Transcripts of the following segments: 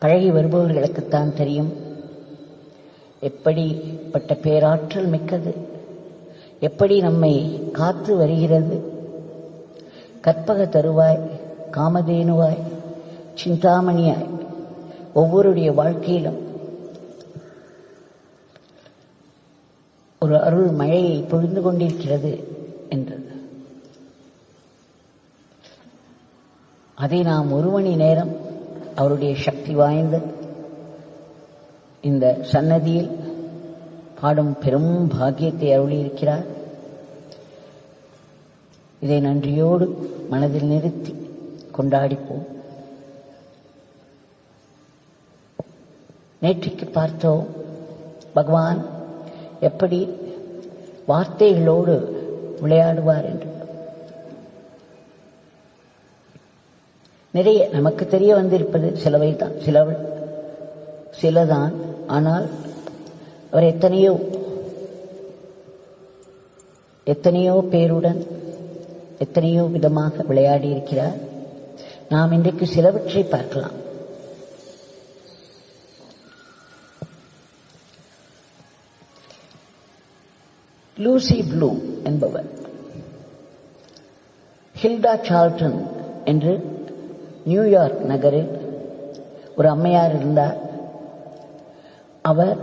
பழகி வருபவர்களுக்குத்தான் தெரியும் எப்படிப்பட்ட பேராற்றல் மிக்கது, எப்படி நம்மை காத்து வருகிறது. கற்பக தருவாய், காமதேனுவாய், சிந்தாமணியாய் ஒவ்வொருடைய வாழ்க்கையிலும் ஒரு அருள் மழையை பொழிந்து கொண்டிருக்கிறது என்றது. அதை நாம் ஒரு மணி நேரம் அவருடைய சக்தி வாய்ந்த இந்த சன்னதியில் பாடும் பெரும் பாக்கியத்தை அருளியிருக்கிறார். இதை நன்றியோடு மனதில் நிறுத்தி கொண்டாடிப்போம். நேற்றைக்கு பார்த்தோம் பகவான் எப்படி வார்த்தைகளோடு விளையாடுவார் என்று. நிறைய நமக்கு தெரிய வந்திருப்பது சிலவைதான், சிலதான். ஆனால் அவர் எத்தனையோ பேருடன் எத்தனையோ விதமாக விளையாடி இருக்கிறார். நாம் இன்றைக்கு சிலவற்றை பார்க்கலாம். லூசி ப்ளூ என்பவர் ஹில்டா சார்ல்டன் என்று நியூயார்க் நகரில் ஒரு அம்மையார் இருந்தார். அவர்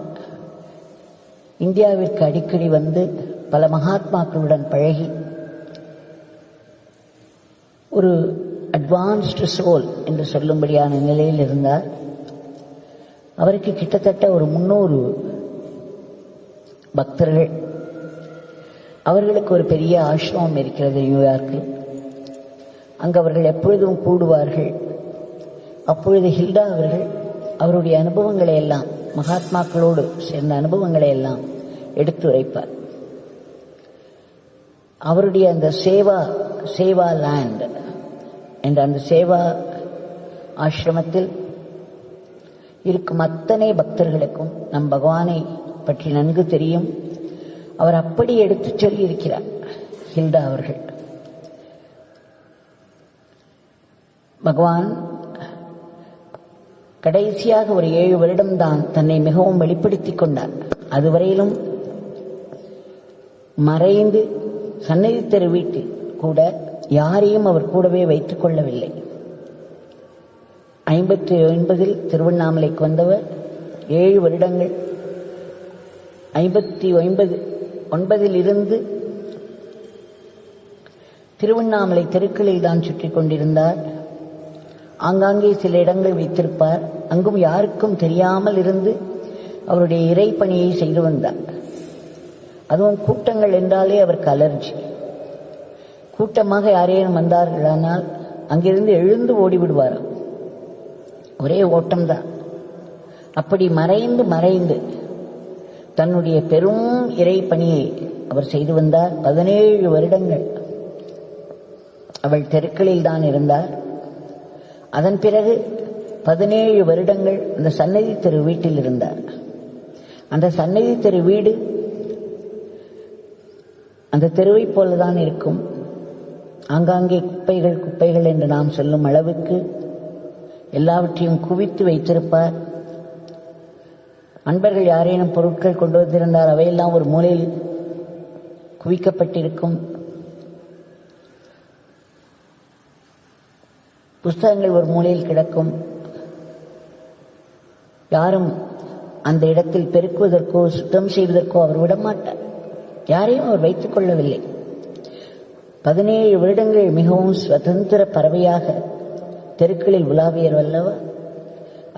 இந்தியாவிற்கு அடிக்கடி வந்து பல மகாத்மாக்களுடன் பழகி ஒரு அட்வான்ஸ்டு சோல் என்று சொல்லும்படியான நிலையில் இருந்தார். அவருக்கு கிட்டத்தட்ட ஒரு 300 பக்தர்கள். அவர்களுக்கு ஒரு பெரிய ஆசிரமம் இருக்கிறது நியூயார்க்கில். அங்கு அவர்கள் எப்பொழுதும் கூடுவார்கள். அப்பொழுது ஹில்டா அவர்கள் அவருடைய அனுபவங்களை எல்லாம், மகாத்மாக்களோடு சேர்ந்த அனுபவங்களை எல்லாம் எடுத்துரைப்பார். அவருடைய அந்த சேவா லேண்ட் என்ற அந்த சேவா ஆசிரமத்தில் இருக்கும் அத்தனை பக்தர்களுக்கும் நம் பகவானை பற்றி நன்கு தெரியும். அவர் அப்படி எடுத்துச் சொல்லி இருக்கிறார் ஹில்டா அவர்கள். பகவான் கடைசியாக ஒரு 7 வருடம்தான் தன்னை மிகவும் வெளிப்படுத்திக் கொண்டார். அதுவரையிலும் மறைந்து சன்னதி தெரு வீட்டில் கூட யாரையும் அவர் கூடவே வைத்துக் கொள்ளவில்லை. 59 திருவண்ணாமலைக்கு வந்தவர் 7 வருடங்கள் 59 திருவண்ணாமலை தெருக்களில் தான் சுற்றி கொண்டிருந்தார். ஆங்காங்கே சில இடங்கள் வைத்திருப்பார். அங்கும் யாருக்கும் தெரியாமல் இருந்து அவருடைய இறைப்பணியை செய்து வந்தார். அதுவும் கூட்டங்கள் என்றாலே அவருக்கு அலர்ஜி. கூட்டமாக யாரேனும் வந்தார்களானால் அங்கிருந்து எழுந்து ஓடிவிடுவாராம். ஒரே ஓட்டம்தான். அப்படி மறைந்து தன்னுடைய பெரும் இறைப்பணியை அவர் செய்து வந்தார். 17 வருடங்கள் அவள் தெருக்களில் தான் இருந்தார். அதன் பிறகு 17 வருடங்கள் அந்த சன்னதி தெரு வீட்டில் இருந்தார். அந்த சன்னதி தெரு வீடு அந்த தெருவை போலதான் இருக்கும். ஆங்காங்கே குப்பைகள் என்று நாம் சொல்லும் அளவுக்கு எல்லாவற்றையும் குவித்து வைத்திருப்பார். அன்பர்கள் யாரேனும் பொருட்கள் கொண்டு வந்திருந்தால் அவையெல்லாம் ஒரு மூலையில் குவிக்கப்பட்டிருக்கும். புஸ்தகங்கள் ஒரு மூலையில் கிடக்கும். யாரும் அந்த இடத்தில் பெருக்குவதற்கோ சுத்தம் செய்வதற்கோ அவர் விடமாட்டார். யாரையும் அவர் வைத்துக் கொள்ளவில்லை. 17 வருடங்கள் மிகவும் சுதந்திர பறவையாக தெருக்களில் உலாவியர் அல்லவா.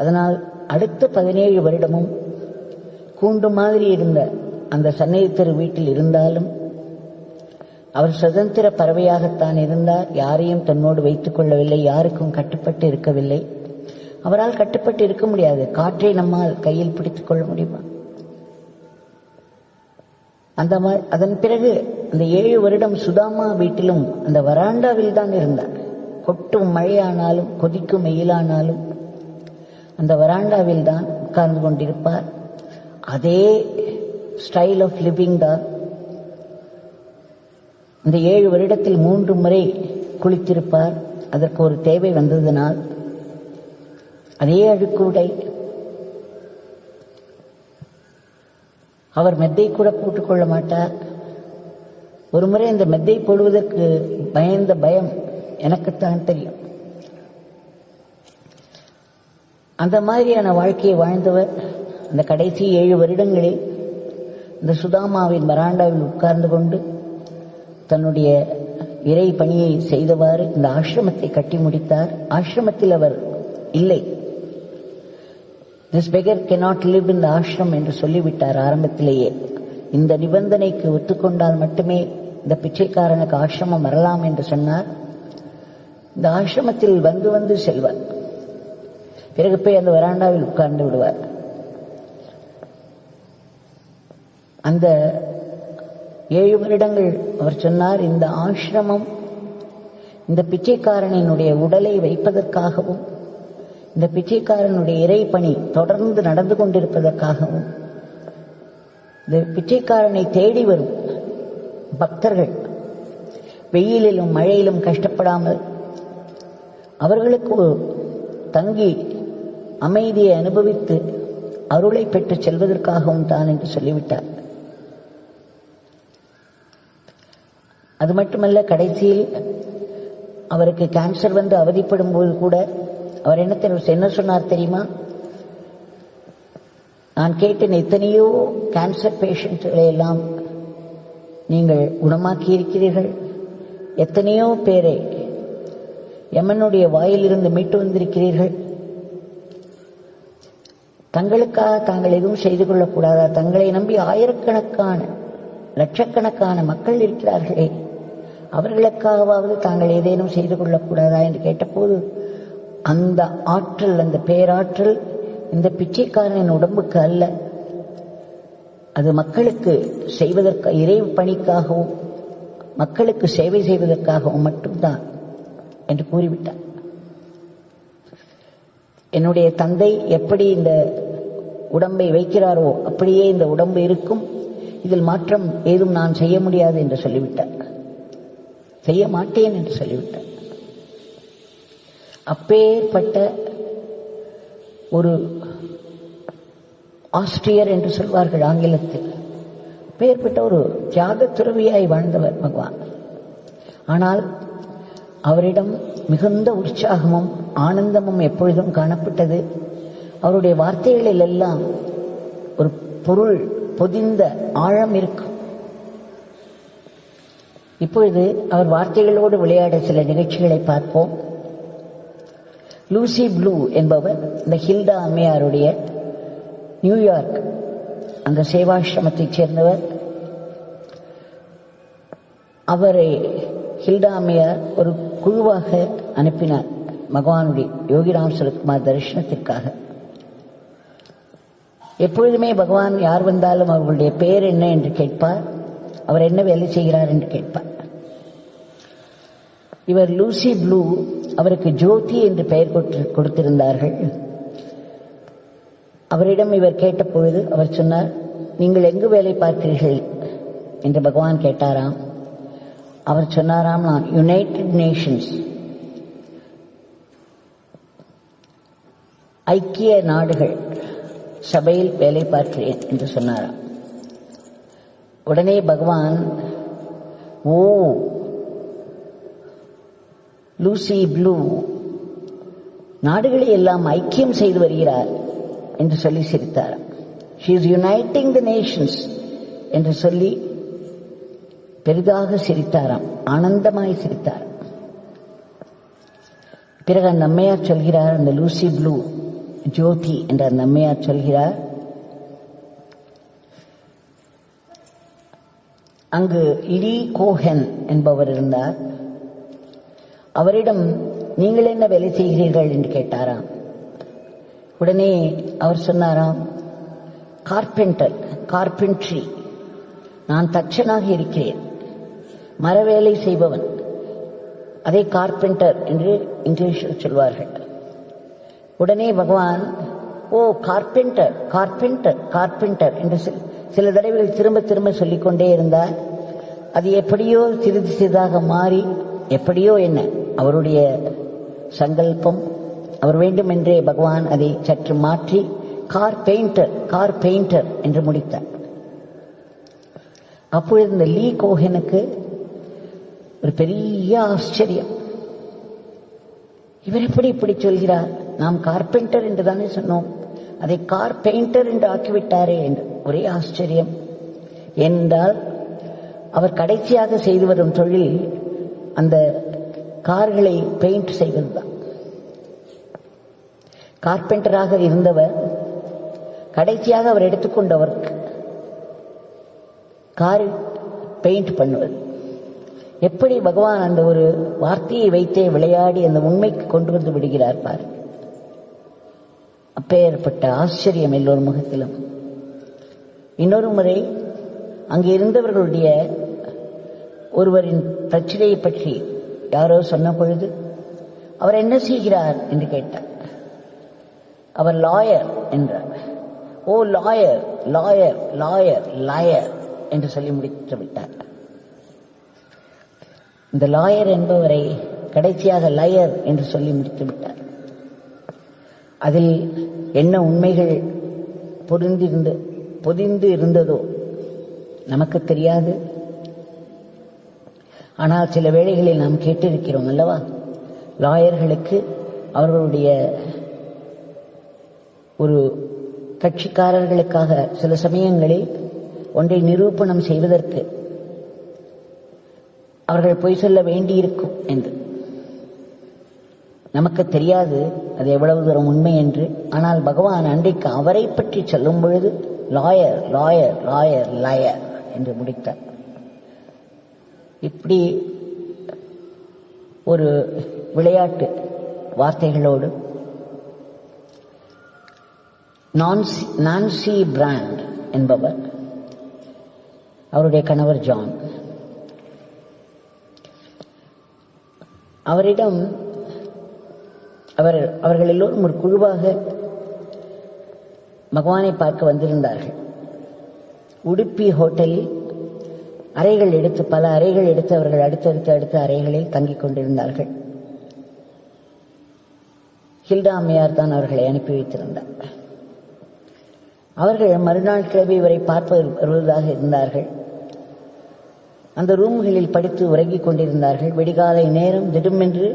அதனால் அடுத்த 17 வருடமும் கூண்டு மாதிரி இருந்த அந்த சன்னதி தெரு வீட்டில் இருந்தாலும் அவர் சுதந்திர பறவையாகத்தான் இருந்தார். யாரையும் தன்னோடு வைத்துக் கொள்ளவில்லை. யாருக்கும் கட்டுப்பட்டு இருக்கவில்லை. அவரால் கட்டுப்பட்டு இருக்க முடியாது. காற்றை நம்மால் கையில் பிடித்துக் கொள்ள முடியுமா? அதன் பிறகு அந்த 7 வருடம் சுதாமா வீட்டிலும் அந்த வராண்டாவில் தான் இருந்தார். கொட்டும் மழையானாலும் கொதிக்கும் வெயிலானாலும் அந்த வராண்டாவில் தான் உட்கார்ந்து கொண்டிருப்பார். அதே ஸ்டைல் ஆஃப் லிவிங் தான். இந்த 7 வருடத்தில் 3 முறை குளித்திருப்பார். அதற்கு ஒரு தேவை வந்ததினால் அதே அழுக்கு உடை. அவர் மெத்தை கூட போட்டுக்கொள்ள மாட்டார். ஒரு முறை இந்த மெத்தை போடுவதற்கு பயந்த பயம் எனக்குத்தான் தெரியும். அந்த மாதிரியான வாழ்க்கையை வாழ்ந்தவர் அந்த கடைசி 7 வருடங்களில் இந்த சுதாமாவின் வராண்டாவில் உட்கார்ந்து கொண்டு தன்னுடைய இறை பணியை செய்தவாறு இந்த ஆசிரமத்தை கட்டி முடித்தார். ஆசிரமத்தில் அவர் இல்லை. This beggar cannot live in the ashram என்று சொல்லிவிட்டார் ஆரம்பத்திலேயே. இந்த நிபந்தனைக்கு ஒத்துக்கொண்டால் மட்டுமே இந்த பிச்சைக்காரனுக்கு ஆசிரமம் வரலாம் என்று சொன்னார். இந்த ஆசிரமத்தில் வந்து வந்து செல்வார். பிறகு போய் அந்த வராண்டாவில் உட்கார்ந்து விடுவார். அந்த 7 வருடங்கள் அவர் சொன்னார், இந்த ஆசிரமம் இந்த பிச்சைக்காரனினுடைய உடலை வைப்பதற்காகவும் இந்த பிச்சைக்காரனுடைய இறைப்பணி தொடர்ந்து நடந்து கொண்டிருப்பதற்காகவும் இந்த பிச்சைக்காரனை தேடி வரும் பக்தர்கள் வெயிலிலும் மழையிலும் கஷ்டப்படாமல் அவர்களுக்கு தங்கி அமைதியை அனுபவித்து அருளை பெற்று செல்வதற்காகவும் தான் என்று சொல்லிவிட்டார். அது மட்டுமல்ல, கடைசியில் அவருக்கு கேன்சர் வந்து அவதிப்படும் போது கூட அவர் என்ன சொன்னார் தெரியுமா? நான் கேட்டேன், எத்தனையோ கேன்சர் பேஷண்ட்களை எல்லாம் நீங்கள் குணமாக்கி இருக்கிறீர்கள், எத்தனையோ பேரை யமனுடைய வாயிலிருந்து மீட்டு வந்திருக்கிறீர்கள், தங்களுக்காக தாங்கள் எதுவும் செய்து கொள்ளக்கூடாதா? தங்களை நம்பி ஆயிரக்கணக்கான லட்சக்கணக்கான மக்கள் இருக்கிறார்களே, அவர்களுக்காகவாவது தாங்கள் ஏதேனும் செய்து கொள்ளக்கூடாதா என்று கேட்டபோது அந்த ஆற்றல், அந்த பேராற்றல் இந்த பிச்சைக்காரனின் உடம்புக்கு அல்ல, அது மக்களுக்கு செய்வதற்கு, இறை பணிக்காகவும் மக்களுக்கு சேவை செய்வதற்காகவும் மட்டும்தான் என்று கூறிவிட்டார். என்னுடைய தந்தை எப்படி இந்த உடம்பை வைக்கிறாரோ அப்படியே இந்த உடம்பு இருக்கும், இதில் மாற்றம் ஏதும் நான் செய்ய முடியாது என்று சொல்லிவிட்டார். செய்ய மாட்டேன் என்று சொல்லிவிட்டார். அப்பேற்பட்ட ஒரு ஆஸ்ட்ரியர் என்று சொல்வார்கள் ஆங்கிலத்தில், அப்பேற்பட்ட ஒரு தியாக துறவியாய் வாழ்ந்தவர் பகவான். ஆனால் அவரிடம் மிகுந்த உற்சாகமும் ஆனந்தமும் எப்பொழுதும் காணப்பட்டது. அவருடைய வார்த்தைகளில் எல்லாம் ஒரு பொருள் பொதிந்த ஆழம் இருக்கும். இப்பொழுது அவர் வார்த்தைகளோடு விளையாட சில நிகழ்ச்சிகளை பார்ப்போம். லூசி ப்ளூ என்பவர் இந்த ஹில்டா அம்மையாருடைய நியூயார்க் அந்த சேவாசிரமத்தைச் சேர்ந்தவர். அவரை ஹில்டா அம்மையார் ஒரு குழுவாக அனுப்பினார் பகவானுடைய யோகிராம் சுரத்குமார் தரிசனத்திற்காக. எப்பொழுதுமே பகவான் யார் வந்தாலும் அவர்களுடைய பெயர் என்ன என்று கேட்பார், அவர் என்ன வேலை செய்கிறார் என்று கேட்பார். இவர் லூசி ப்ளூ, அவருக்கு ஜோதி என்று பெயர் கொடுத்திருந்தார்கள். அவரிடம் இவர் கேட்டபொழுது அவர் சொன்னார், நீங்கள் எங்கு வேலை பார்க்கிறீர்கள் என்று பகவான் கேட்டாராம். அவர் சொன்னாராம், நான் யுனைடெட் நேஷன்ஸ், ஐக்கிய நாடுகள் சபையில் வேலை பார்க்கிறேன் என்று சொன்னாராம். உடனே பகவான், ஓ லூசி ப்ளூ நாடுகளை எல்லாம் ஐக்கியம் செய்து வருகிறார் என்று சொல்லி சிரித்தாராம். She is uniting the nations என்று சொல்லி பெரிதாக சிரித்தாராம், ஆனந்தமாய் சிரித்தார். பிறகு அந்த அம்மையார் சொல்கிறார், அந்த லூசி ப்ளூ ஜோதி என்ற அந்த அம்மையார் சொல்கிறார், அங்கு இலி கோஹன் என்பவர் இருந்தார். அவரிடம் நீங்கள் என்ன வேலை செய்கிறீர்கள் என்று கேட்டாராம். உடனே அவர் சொன்னாராம், கார்பெண்டர், கார்பென்ட்ரி, நான் தச்சனாக இருக்கிறேன், மரவேலை செய்பவன், அதை கார்பெண்டர் என்று இங்கிலீஷில் சொல்வார்கள். உடனே பகவான், ஓ கார்பெண்டர், கார்பெண்டர், கார்பெண்டர் என்று சில தடவைகள் திரும்ப திரும்ப சொல்லிக்கொண்டே இருந்தார். அது எப்படியோ சிறிது சிறிதாக மாறி, எப்படியோ என்ன அவருடைய சங்கல்பம், அவர் வேண்டுமென்றே பகவான் அதை சற்று மாற்றி கார் பெயிண்டர் என்று முடித்தார். அப்பொழுது இந்த லீ கோஹனுக்கு ஒரு பெரிய ஆச்சரியம். இவர் எப்படி இப்படி சொல்கிறார்? நாம் கார்பெண்டர் என்று தானே சொன்னோம், அதை கார் பெயிண்டர் என்று ஆக்கிவிட்டாரே என்று ஒரே ஆச்சரியம். ஏனென்றால் அவர் கடைசியாக செய்து வரும் தொழில் அந்த கார்களை பெயிண்ட் செய்வதுதான். கார்பெண்டராக இருந்தவர் கடைசியாக அவர் எடுத்துக்கொண்ட ஒர்க் கார் பெயிண்ட் பண்ணுவது. எப்படி பகவான் அந்த ஒரு வார்த்தையை வைத்தே விளையாடி அந்த உண்மைக்கு கொண்டு வந்து விடுகிறார் பாரு. அப்பேற்பட்ட ஆச்சரியம் எல்லோரும் முகத்திலும். இன்னொரு முறை அங்கே இருந்தவர்களுடைய ஒருவரின் பிரச்சனையை பற்றி யாரோ சொன்ன பொழுது அவர் என்ன செய்கிறார் என்று கேட்டார். அவர் லாயர் என்றார். ஓ லாயர் லாயர் லாயர் லாயர் என்று சொல்லி முடித்து விட்டார். இந்த லாயர் என்பவரை கடைசியாக லயர் என்று சொல்லி முடித்து விட்டார். அதில் என்ன உண்மைகள் பொதிந்து இருந்ததோ நமக்கு தெரியாது. ஆனால் சில வேளைகளில் நாம் கேட்டிருக்கிறோம் அல்லவா, லாயர்களுக்கு அவர்களுடைய ஒரு கட்சிக்காரர்களுக்காக சில சமயங்களில் ஒன்றை நிரூபணம் செய்வதற்கு அவர்கள் பொய் சொல்ல வேண்டியிருக்கும் என்று. நமக்கு தெரியாது அது எவ்வளவு தூரம் உண்மை என்று. ஆனால் பகவான் அன்றைக்கு அவரை பற்றி சொல்லும் பொழுது லாயர் லாயர் லாயர் லயர் என்று முடித்தார். இப்படி ஒரு விளையாட்டு வார்த்தைகளோடு நான்சி பிராண்ட் என்பவர், அவருடைய கணவர் ஜான், அவரிடம் அவர்கள் எல்லோரும் ஒரு குழுவாக பகவானை பார்க்க வந்திருந்தார்கள். உடுப்பி ஹோட்டலில் அறைகள் எடுத்து பல அறைகள் எடுத்து அவர்கள் அடுத்த அறைகளில் தங்கிக் கொண்டிருந்தார்கள். ஹில்டா அம்மையார் தான் அவர்களை அனுப்பி வைத்திருந்தார். அவர்கள் மறுநாள் கிளம்பி இவரை பார்ப்பது வருவதாக இருந்தார்கள். அந்த ரூம்களில் படித்து உறங்கிக் கொண்டிருந்தார்கள். விடிகாலை நேரம் திடுமென்று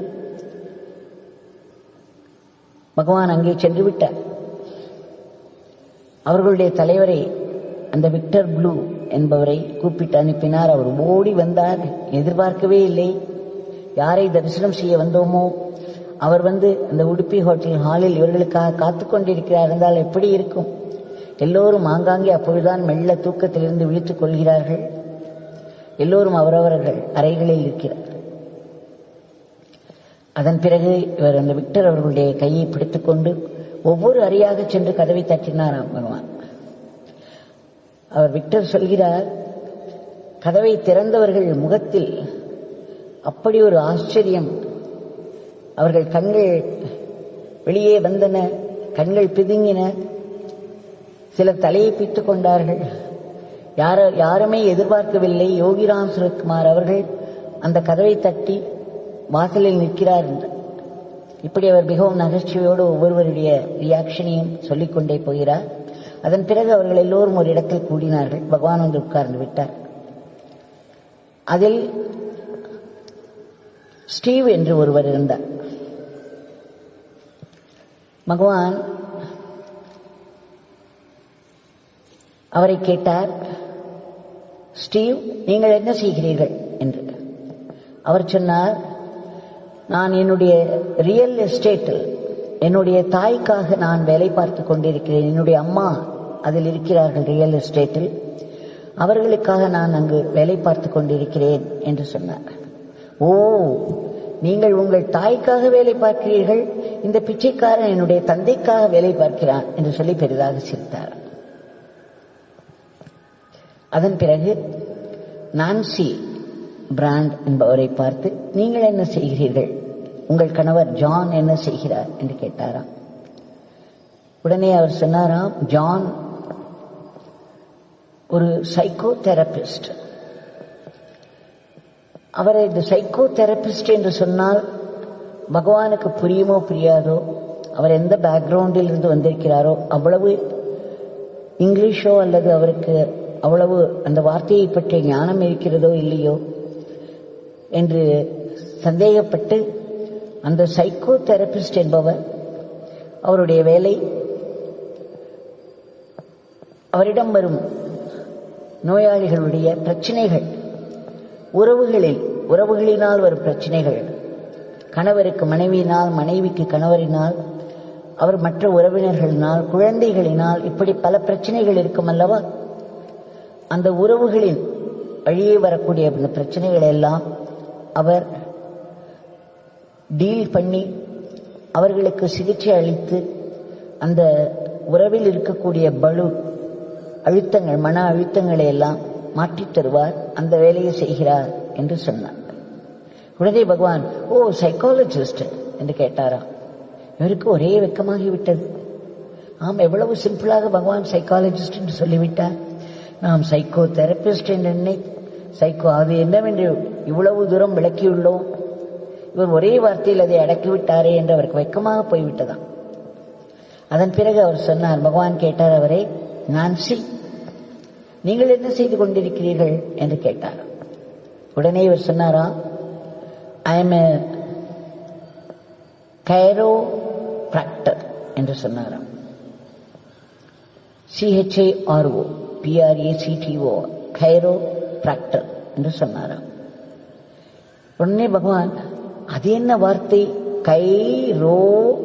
பகவான் அங்கே சென்று விட்டார். அவர்களுடைய தலைவரை, அந்த விக்டர் ப்ளூ என்பவரை கூப்பிட்டு அனுப்பினார். அவர் ஓடி வந்தார். எதிர்பார்க்கவே இல்லை. யாரை தரிசனம் செய்ய வந்தோமோ அவர் வந்து அந்த உடுப்பி ஹோட்டல் ஹாலில் இவர்களுக்காக காத்துக் கொண்டிருக்கிறார் என்றால் எப்படி இருக்கும்? எல்லோரும் ஆங்காங்கே அப்பொழுதுதான் மெல்ல தூக்கத்திலிருந்து விழித்துக் கொள்கிறார்கள். எல்லோரும் அவரவர்கள் அறைகளில் இருக்கிறார். அதன் பிறகு இவர் அந்த விக்டர் அவர்களுடைய கையை பிடித்துக் கொண்டு ஒவ்வொரு அறையாக சென்று கதவை தட்டினாராம் பகவான். அவர் விக்டர் சொல்கிறார், கதவை திறந்தவர்கள் முகத்தில் அப்படி ஒரு ஆச்சரியம். அவர்கள் கண்கள் வெளியே வந்தன, கண்கள் பிதுங்கின, சிலர் தலையை பித்துக் கொண்டார்கள். யாருமே எதிர்பார்க்கவில்லை. யோகிராம் சுரத்குமார் அவர்கள் அந்த கதவை தட்டி வாசலில் நிற்கிறார் என்று. இப்படி அவர் மிகவும் நகைச்சுவையோடு ஒவ்வொருவருடைய ரியாக்ஷனையும் சொல்லிக்கொண்டே போகிறார். அதன் பிறகு அவர்கள் எல்லோரும் ஒரு இடத்தில் கூடினார்கள். பகவான் வந்து உட்கார்ந்து விட்டார். அதில் ஸ்டீவ் என்று ஒருவர் இருந்தார். பகவான் அவரை கேட்டார், ஸ்டீவ், நீங்கள் என்ன செய்கிறீர்கள் என்று. அவர் சொன்னார், நான் என்னுடைய ரியல் எஸ்டேட்டில் என்னுடைய தாய்க்காக நான் வேலை பார்த்து கொண்டிருக்கிறேன். என்னுடைய அம்மா அதில் இருக்கிறார்கள் ரியல் எஸ்டேட்டில். அவர்களுக்காக நான் அங்கு வேலை பார்த்து கொண்டிருக்கிறேன் என்று சொன்னார். ஓ, நீங்கள் உங்கள் தாய்க்காக வேலை பார்க்கிறீர்கள், இந்த பிச்சைக்காரன் என்னுடைய தந்தைக்காக வேலை பார்க்கிறான் என்று சொல்லி பெரிதாக சிரித்தார். அதன் பிறகு நான்சி பிராண்ட் என்பவரை பார்த்து, நீங்கள் என்ன செய்கிறீர்கள், உங்கள் கணவர் ஜான் என்ன செய்கிறார் என்று கேட்டாராம். உடனே அவர் சொன்னாராம், ஜான் ஒரு சைக்கோ தெரபிஸ்ட். அவரை இந்த சைக்கோ தெரபிஸ்ட் என்று சொன்னால் பகவானுக்கு புரியுமோ புரியாதோ, அவர் எந்த பேக்ரவுண்டில் இருந்து வந்திருக்கிறாரோ அவ்வளவு இங்கிலீஷோ அல்லது அவருக்கு அவ்வளவு அந்த வார்த்தையை பற்றிய ஞானம் இருக்கிறதோ இல்லையோ என்று சந்தேகப்பட்டு அந்த சைக்கோ தெரபிஸ்ட் என்பவர் அவருடைய வேலை அவரிடம் வரும் நோயாளிகளுடைய பிரச்சனைகள், உறவுகளினால் வரும் பிரச்சனைகள், கணவருக்கு மனைவியினால், மனைவிக்கு கணவரினால், அவர் மற்ற உறவினர்களினால், குழந்தைகளினால், இப்படி பல பிரச்சனைகள் இருக்கும் அல்லவா. அந்த உறவுகளின் வழியே வரக்கூடிய அந்த பிரச்சனைகளை எல்லாம் அவர் டீல் பண்ணி அவர்களுக்கு சிகிச்சை அளித்து அந்த உறவில் இருக்கக்கூடிய அழுத்தங்கள், மன அழுத்தங்களை எல்லாம் மாற்றித் தருவார், அந்த வேலையை செய்கிறார் என்று சொன்னார். உடனே பகவான், ஓ சைக்காலஜிஸ்ட் என்று கேட்டாராம். இவருக்கு ஒரே வெட்கமாகிவிட்டது. ஆம், எவ்வளவு சிம்பிளாக பகவான் சைக்காலஜிஸ்ட் என்று சொல்லிவிட்டார். நாம் சைக்கோ தெரபிஸ்ட் என்று சைக்கோ அது என்னவென்று இவ்வளவு தூரம் விளக்கியுள்ளோம். இவர் ஒரே வார்த்தையில் அதை அடக்கிவிட்டாரே என்று அவருக்கு வெட்கமாக போய்விட்டதாம். அதன் பிறகு அவர் சொன்னார், பகவான் கேட்டார் அவரை, நான்சி, நீங்கள் என்ன செய்து கொண்டிருக்கிறீர்கள் என்று கேட்டார். உடனே இவர் சொன்னாரா, ஐ எம் எ கைரோப்ராக்டர் என்று சொன்னாராம். CHARO PRACTO கைரோப்ராக்டர் என்று சொன்னாராம். உடனே பகவான், அது என்ன வார்த்தை, கைரோப்ராக்டர்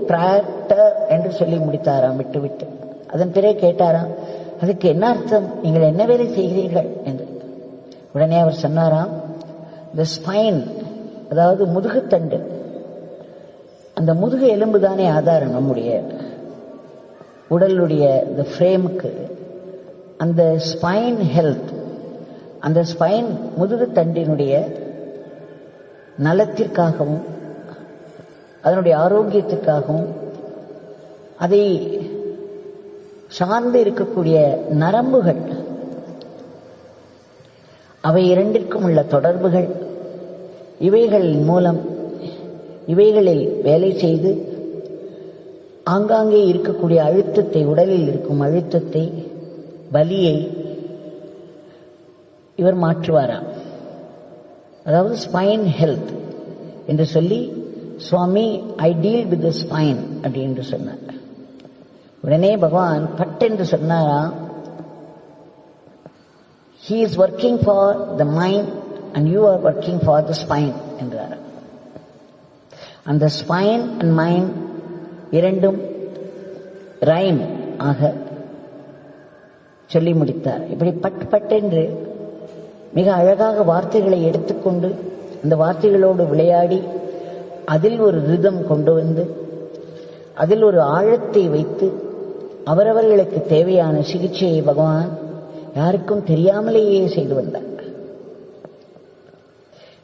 என்று சொல்லி முடித்தாராம் விட்டு. அதன் பிறகு கேட்டாராம், அதுக்கு என்ன அர்த்தம், நீங்கள் என்ன வேலை செய்கிறீர்கள் என்று. உடனே அவர் சொன்னாராம், தி ஸ்பைன், அதாவது முதுகுத்தண்டு, அந்த முதுகு எலும்பு தானே ஆதாரம் நம்முடைய உடலுடைய இந்த ஃப்ரேமுக்கு. அந்த ஸ்பைன் ஹெல்த், அந்த ஸ்பைன் முதுகுத்தண்டினுடைய நலத்திற்காகவும் அதனுடைய ஆரோக்கியத்திற்காகவும் அதை சார்ந்து இருக்கக்கூடிய நரம்புகள், அவை இரண்டிற்கும் உள்ள தொடர்புகள், இவைகளின் மூலம் இவைகளில் வேலை செய்து ஆங்காங்கே இருக்கக்கூடிய அழுத்தத்தை, உடலில் இருக்கும் அழுத்தத்தை, வலியை இவர் மாற்றுவாராம். அதாவது ஸ்பைன் ஹெல்த் என்று சொல்லி, Swami I deal with the spine அப்படி என்று சொன்னார். உடனே பகவான் பட்டென்று சொன்னாரா, he is working for the mind and you are working for the spine என்றார். அந்த ஸ்பைன் அண்ட் மைண்ட் இரண்டும் ரைம் ஆக சொல்லி முடித்தார். இப்படி பட்டென்று மிக அழகாக வார்த்தைகளை எடுத்துக்கொண்டு அந்த வார்த்தைகளோடு விளையாடி அதில் ஒரு ரிதம் கொண்டு வந்து அதில் ஒரு ஆழத்தை வைத்து அவரவர்களுக்கு தேவையான சிகிச்சையை பகவான் யாருக்கும் தெரியாமலேயே செய்து வந்தார்.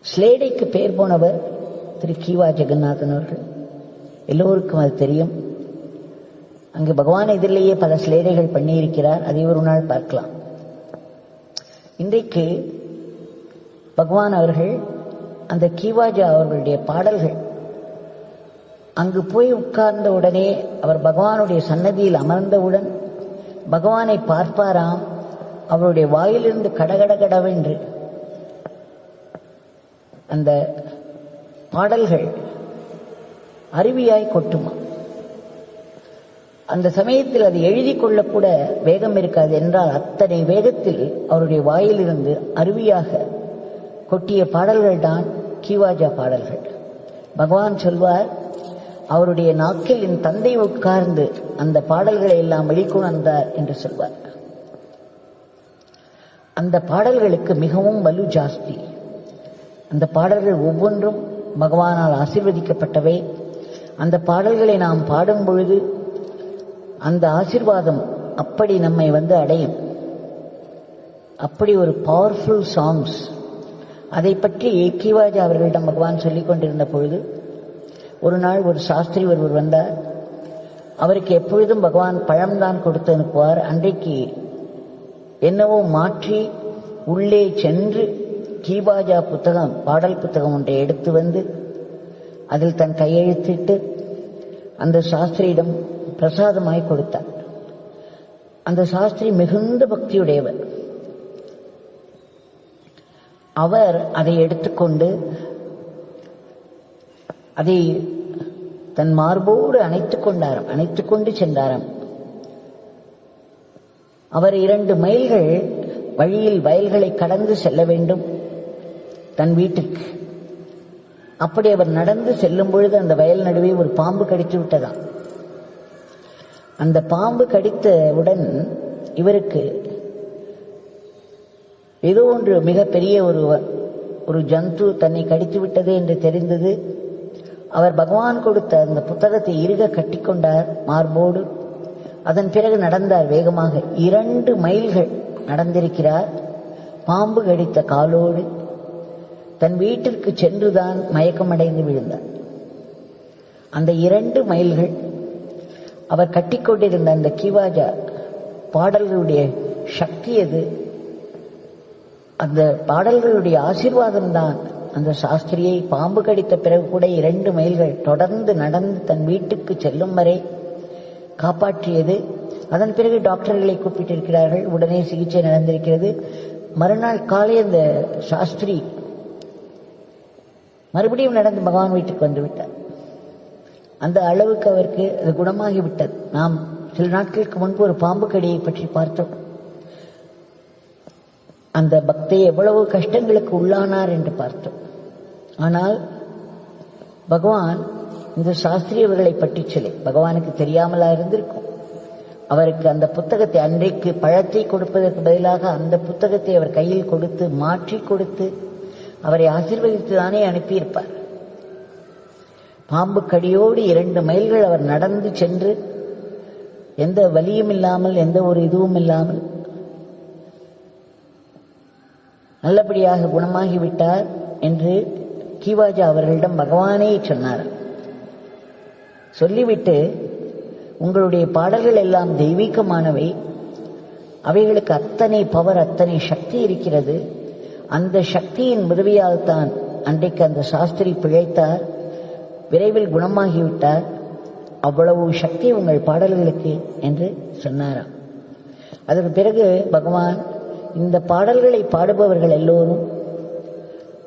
ஸ்லேடைக்கு பெயர் போனவர் திரு கீவா ஜெகநாதன் அவர்கள். எல்லோருக்கும் அது தெரியும். அங்கு பகவான் எதிரிலேயே பல ஸ்லேடைகள் பண்ணியிருக்கிறார். அதை ஒரு நாள் பார்க்கலாம். இன்றைக்கு பகவான் அவர்கள் அந்த கீவாஜா அவர்களுடைய பாடல்கள், அங்கு போய் உட்கார்ந்த உடனே அவர் பகவானுடைய சன்னதியில் அமர்ந்தவுடன் பகவானை பார்ப்பாராம். அவருடைய வாயிலிருந்து கடகடகடவென்று அந்த பாடல்கள் அருவியாய் கொட்டுமா. அந்த சமயத்தில் அது எழுதி கொள்ளக்கூட வேகம் இருக்காது என்றால் அத்தனை வேகத்தில் அவருடைய வாயிலிருந்து அருவியாக கொட்டிய பாடல்கள் தான் கீவாஜா பாடல்கள். பகவான் சொல்வார், அவருடைய நாக்கில் என் தந்தை உட்கார்ந்து அந்த பாடல்களை எல்லாம் வெளிக்கொணர்ந்தார் என்று சொல்வார். அந்த பாடல்களுக்கு மிகவும் வலு ஜாஸ்தி. அந்த பாடல்கள் ஒவ்வொன்றும் பகவானால் ஆசீர்வதிக்கப்பட்டவை. அந்த பாடல்களை நாம் பாடும் பொழுது அந்த ஆசீர்வாதம் அப்படி நம்மை அடையும். அப்படி ஒரு பவர்ஃபுல் சாங்ஸ். அதை பற்றி கீவாஜா அவர்களிடம் பகவான் சொல்லிக் கொண்டிருந்த பொழுது ஒரு நாள் ஒரு சாஸ்திரி ஒருவர் வந்தார். அவருக்கு எப்பொழுதும் பகவான் பழம்தான் கொடுத்து அனுப்புவார். அன்றைக்கு என்னவோ மாற்றி உள்ளே சென்று கீவாஜா புத்தகம், பாடல் புத்தகம் ஒன்றை எடுத்து வந்து அதில் தன் கையெழுத்திட்டு அந்த சாஸ்திரியிடம் பிரசாதமாய் கொடுத்தார். அந்த சாஸ்திரி மிகுந்த பக்தியுடையவர். அவர் அதை எடுத்துக்கொண்டு அதை தன் மார்போடு அணைத்துக் கொண்டு சென்றாராம். அவர் 2 மைல்கள் வழியில் வயல்களை கடந்து செல்ல வேண்டும் தன் வீட்டுக்கு. அப்படி அவர் நடந்து செல்லும் பொழுது அந்த வயல் நடுவே ஒரு பாம்பு கடித்து விட்டதாம். அந்த பாம்பு கடித்தவுடன் இவருக்கு ஏதோ ஒன்று மிகப்பெரிய ஒரு ஜந்து தன்னை கடித்து விட்டது என்று தெரிந்தது. அவர் பகவான் கொடுத்த அந்த புத்தகத்தை இறுக கட்டிக்கொண்டார் மார்போடு. அதன் பிறகு நடந்தார் வேகமாக. 2 மைல்கள் நடந்திருக்கிறார் பாம்பு கடித்த காலோடு. தன் வீட்டிற்கு சென்றுதான் மயக்கமடைந்து விழுந்தார். அந்த 2 மைல்கள் அவர் கட்டிக்கொண்டிருந்த அந்த கிவாஜா பாடல்களுடைய சக்தி அது. அந்த பாடல்களுடைய ஆசீர்வாதம்தான் அந்த சாஸ்திரியை பாம்பு கடித்த பிறகு கூட 2 மைல்கள் தொடர்ந்து நடந்து தன் வீட்டுக்கு செல்லும் வரை காப்பாற்றியது. அதன் பிறகு டாக்டர்களை கூப்பிட்டிருக்கிறார்கள். உடனே சிகிச்சை நடந்திருக்கிறது. மறுநாள் காலை அந்த சாஸ்திரி மறுபடியும் நடந்து பகவான் வீட்டுக்கு வந்து விட்டார். அந்த அளவுக்கு அவருக்கு அது குணமாகிவிட்டது. நாம் சில நாட்களுக்கு முன்பு ஒரு பாம்பு கடியை பற்றி பார்த்தோம். அந்த பக்தை எவ்வளவு கஷ்டங்களுக்கு உள்ளானார் என்று பார்த்தோம். ஆனால் பகவான் இந்த சாஸ்திரி அவர்களை பற்றி சொல்லி பகவானுக்கு தெரியாமலா இருந்திருக்கும். அவருக்கு அந்த புத்தகத்தை அன்றைக்கு பழத்தை கொடுப்பதற்கு பதிலாக அந்த புத்தகத்தை அவர் கையில் கொடுத்து மாற்றி கொடுத்து அவரை ஆசீர்வதித்துதானே அனுப்பியிருப்பார். பாம்பு கடியோடு 2 மைல்கள் அவர் நடந்து சென்று எந்த வலியும் இல்லாமல் எந்த ஒரு இதுவும் இல்லாமல் நல்லபடியாக குணமாகிவிட்டார் என்று கிவாஜா அவர்களிடம் பகவானே சொன்னார். சொல்லிவிட்டு, உங்களுடைய பாடல்கள் எல்லாம் தெய்வீகமானவை, அவைகளுக்கு அத்தனை பவர், அத்தனை சக்தி இருக்கிறது. அந்த சக்தியின் உதவியால் தான் அன்றைக்கு அந்த சாஸ்திரி பிழைத்தார், விரைவில் குணமாகிவிட்டார். அவ்வளவு சக்தி உங்கள் பாடல்களுக்கு என்று சொன்னாராம். அதற்கு பிறகு பகவான், இந்த பாடல்களை பாடுபவர்கள் எல்லோரும்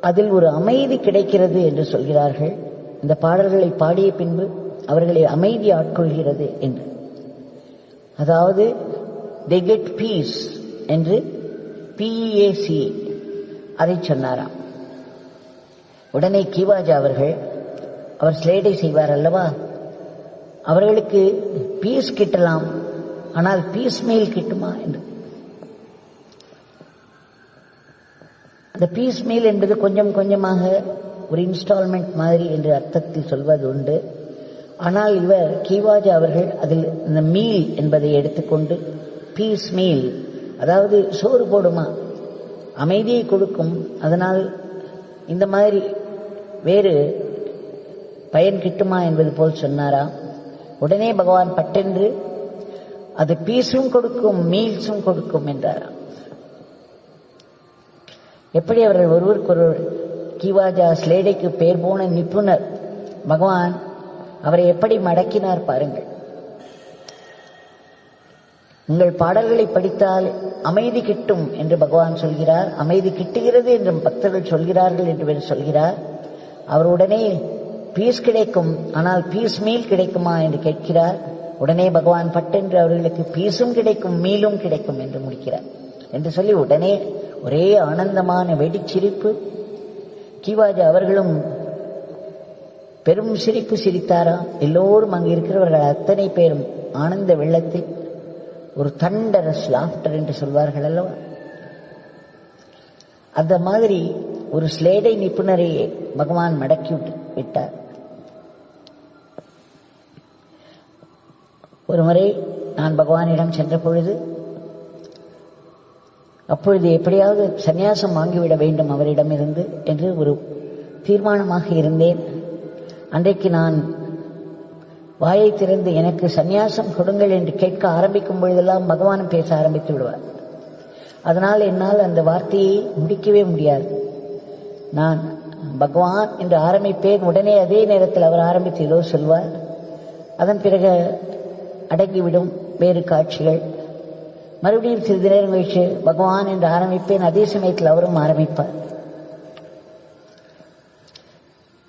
அதில் ஒரு அமைதி கிடைக்கிறது என்று சொல்கிறார்கள். இந்த பாடல்களை பாடிய பின்பு அவர்களை அமைதி ஆட்கொள்கிறது என்று, அதாவது they get peace என்று PEAC அதை சொன்னாராம். உடனே கிவாஜா அவர் ஸ்லேடை செய்வார் அல்லவா, அவர்களுக்கு பீஸ் கிட்டலாம், ஆனால் பீஸ் மீல் கிட்டுமா என்று. அந்த பீஸ் மீல் என்பது கொஞ்சம் கொஞ்சமாக ஒரு இன்ஸ்டால்மெண்ட் மாதிரி என்று அர்த்தத்தில் சொல்வது உண்டு. ஆனால் இவர் கிவாஜா அவர்கள் அதில் இந்த மீல் என்பதை எடுத்துக்கொண்டு பீஸ் மீல், அதாவது சோறு போடுமா, அமைதியை கொடுக்கும், அதனால் இந்த மாதிரி வேறு பயன் கிட்டுமா என்பது போல் சொன்னாரா. உடனே பகவான் பட்டென்று அது பீஸும் கொடுக்கும் மீல்ஸும் கொடுக்கும் என்றாராம். எப்படி அவர்கள் ஒருவருக்கொருவர், கிவாஜா ஸ்லேடைக்கு பேர் போன நிபுணர், பகவான் அவரை எப்படி மடக்கினார் பாருங்கள். உங்கள் பாடல்களை படித்தால் அமைதி கிட்டும் என்று பகவான் சொல்கிறார். அமைதி கிட்டுகிறது என்று பக்தர்கள் சொல்கிறார்கள் என்று சொல்கிறார். அவர் உடனே பீஸ் கிடைக்கும், ஆனால் பீஸ் மீல் கிடைக்குமா என்று கேட்கிறார். உடனே பகவான் பட்டென்று அவர்களுக்கு பீஸும் கிடைக்கும் மீலும் கிடைக்கும் என்று முடிக்கிறார் என்று சொல்லி உடனே ஒரே ஆனந்தமான வெடிச்சிரிப்பு. கிவாஜா அவர்களும் பெரும் சிரிப்பு சிரித்தாராம். எல்லோரும் அங்கு இருக்கிறவர்கள் அத்தனை பேரும் ஆனந்த வெள்ளத்தில் ஒரு தண்டரஸ் லாஃப்டர் என்று சொல்வார்கள் அல்லவா, அந்த மாதிரி ஒரு ஸ்லேடை நிபுணரையே பகவான் மடக்கி விட்டார். ஒரு முறை நான் பகவானிடம் சென்ற பொழுது, அப்பொழுது எப்படியாவது சந்நியாசம் வாங்கிவிட வேண்டும் அவரிடம் இருந்து என்று ஒரு தீர்மானமாக இருந்தேன். அன்றைக்கு நான் வாயை திறந்து எனக்கு சந்நியாசம் கொடுங்கள் என்று கேட்க ஆரம்பிக்கும் பொழுதெல்லாம் பகவானும் பேச ஆரம்பித்து விடுவார். அதனால் என்னால் அந்த வார்த்தையை முடிக்கவே முடியாது. நான் பகவான் என்று ஆரம்பிப்பேன், உடனே அதே நேரத்தில் அவர் ஆரம்பித்து ஏதோ சொல்வார். அதன் பிறகு அடங்கிவிடும் வேறு காட்சிகள். மறுபடியும் சிறிது நேரம் கழிச்சு பகவான் என்று ஆரம்பிப்பேன். அதே சமயத்தில் அவரும் ஆரம்பிப்பார்.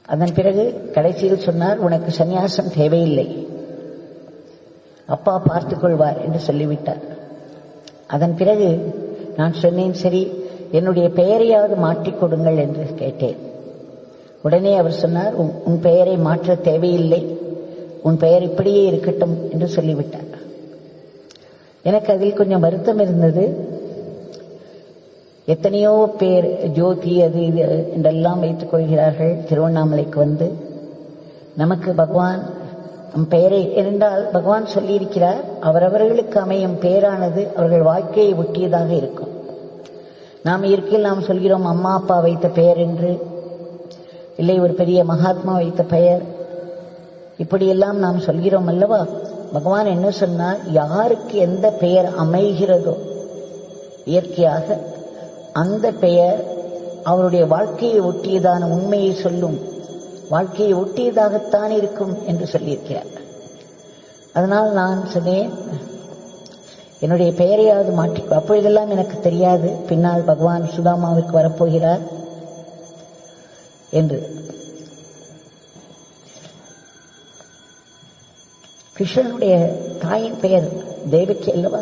அதன் பிறகு கடைசியில் சொன்னார், உனக்கு சந்நியாசம் தேவையில்லை, அப்பா பார்த்துக் கொள்வார் என்று சொல்லிவிட்டார். அதன் பிறகு நான் சொன்னேன், சரி என்னுடைய பெயரையாவது மாற்றிக் கொடுங்கள் என்று கேட்டேன். உடனே அவர் சொன்னார், உன் பெயரை மாற்ற தேவையில்லை, உன் பெயர் இப்படியே இருக்கட்டும் என்று சொல்லிவிட்டார். எனக்கு அதில் கொஞ்சம் வருத்தம் இருந்தது. எத்தனையோ பேர் ஜோதி அது இது என்றெல்லாம் வைத்துக் கொள்கிறார்கள் திருவண்ணாமலைக்கு வந்து. நமக்கு பகவான் பெயரை என்றால் பகவான் சொல்லியிருக்கிறார், அவரவர்களுக்கு அமையும் பெயரானது அவர்கள் வாழ்க்கையை ஒட்டியதாக இருக்கும். நாம் இருக்கையில் நாம் சொல்கிறோம் அம்மா அப்பா வைத்த பெயர் என்று, இல்லை ஒரு பெரிய மகாத்மா வைத்த பெயர், இப்படியெல்லாம் நாம் சொல்கிறோம் அல்லவா. பகவான் என்ன சொன்னார், யாருக்கு எந்த பெயர் அமைகிறதோ இயற்கையாக அந்த பெயர் அவருடைய வாழ்க்கையை ஒட்டியதான உண்மையை சொல்லும், வாழ்க்கையை ஒட்டியதாகத்தான் இருக்கும் என்று சொல்லியிருக்கிறார். அதனால் நான் சொன்னேன், என்னுடைய பெயரையாவது மாற்றி. அப்பொழுதெல்லாம் எனக்கு தெரியாது பின்னால் பகவான் சுதாமாவிற்கு வரப்போகிறார் என்று. கிருஷ்ணனுடைய தாயின் பெயர் தேவகி அல்லவா.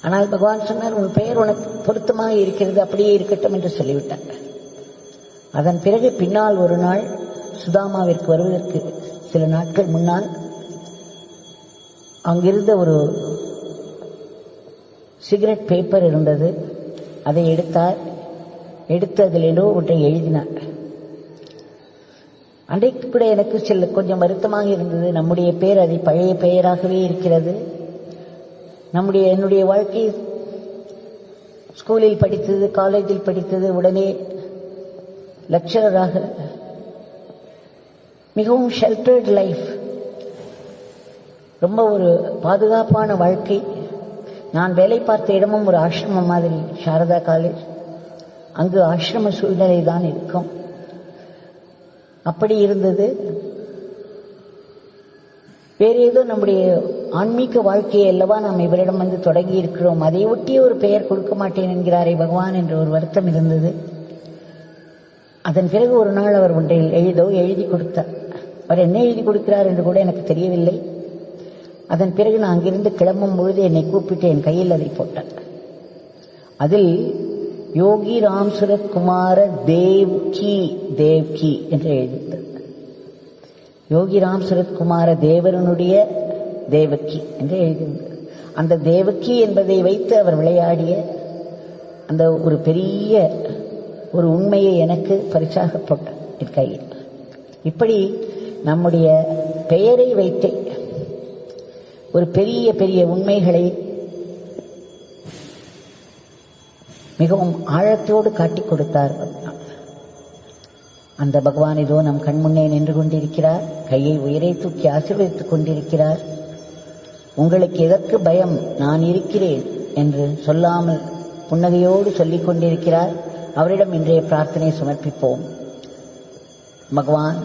ஆனால் பகவான் சொன்னார், உன் பெயர் உனக்கு பொருத்தமாக இருக்கிறது, அப்படியே இருக்கட்டும் என்று சொல்லிவிட்டார். அதன் பிறகு பின்னால் ஒரு நாள் சுதாமாவிற்கு வருவதற்கு சில நாட்கள் முன்னால் அங்கிருந்த ஒரு சிகரெட் பேப்பர் இருந்தது. அதை எடுத்தார். எடுத்து அதில் ஏதோ ஒன்றை எழுதினார். அன்றைக்கு கூட எனக்கு கொஞ்சம் வருத்தமாக இருந்தது. நம்முடைய பெயர் அதை பழைய பெயராகவே இருக்கிறது. என்னுடைய வாழ்க்கை ஸ்கூலில் படித்தது, காலேஜில் படித்தது, உடனே லெக்சரராக, மிகவும் ஷெல்டர்ட் லைஃப், ரொம்ப ஒரு பாதுகாப்பான வாழ்க்கை. நான் வேலை பார்த்த இடமும் ஒரு ஆசிரமம் மாதிரி, சாரதா காலேஜ். அங்கு ஆசிரம சூழ்நிலை தான் இருக்கும். அப்படி இருந்தது. வேறு ஏதோ நம்முடைய ஆன்மீக வாழ்க்கையை அல்லவா நாம் இவரிடம் வந்து தொடங்கி இருக்கிறோம், அதை ஒட்டிய ஒரு பெயர் கொடுக்க மாட்டேன் என்கிறாரே பகவான் என்ற ஒரு வருத்தம் இருந்தது. அதன் பிறகு ஒரு நாள் அவர் ஒன்றில் எழுதி கொடுத்தார். அவர் என்ன எழுதி கொடுக்கிறார் என்று கூட எனக்கு தெரியவில்லை. அதன் பிறகு நான் அங்கிருந்து கிளம்பும் பொழுது என்னை கூப்பிட்டு என் கையில் அதை போட்டார். அதில் யோகி ராம் சுரத் குமார தேவ்கி தேவ்கி என்று எழுதியிருந்தது. யோகி ராம் சுரத் குமார தேவரனுடைய தேவகி என்று எழுதியிருந்தது. அந்த தேவகி என்பதை வைத்து அவர் விளையாடிய அந்த ஒரு பெரிய ஒரு உண்மையை எனக்கு பரிசாக போட்டார் என் கையில். இப்படி நம்முடைய பெயரை வைத்து ஒரு பெரிய பெரிய உண்மைகளை மிகவும் ஆழத்தோடு காட்டிக் கொடுத்தார். அந்த பகவான் இதோ நம் கண்முன்னே நின்று கொண்டிருக்கிறார். கையை உயரை தூக்கி ஆசீர்வதித்துக் கொண்டிருக்கிறார். உங்களுக்கு எதற்கு பயம், நான் இருக்கிறேன் என்று சொல்லாமல் புன்னகையோடு சொல்லிக் கொண்டிருக்கிறார். அவரிடம் இன்றைய பிரார்த்தனை சமர்ப்பிப்போம். பகவான்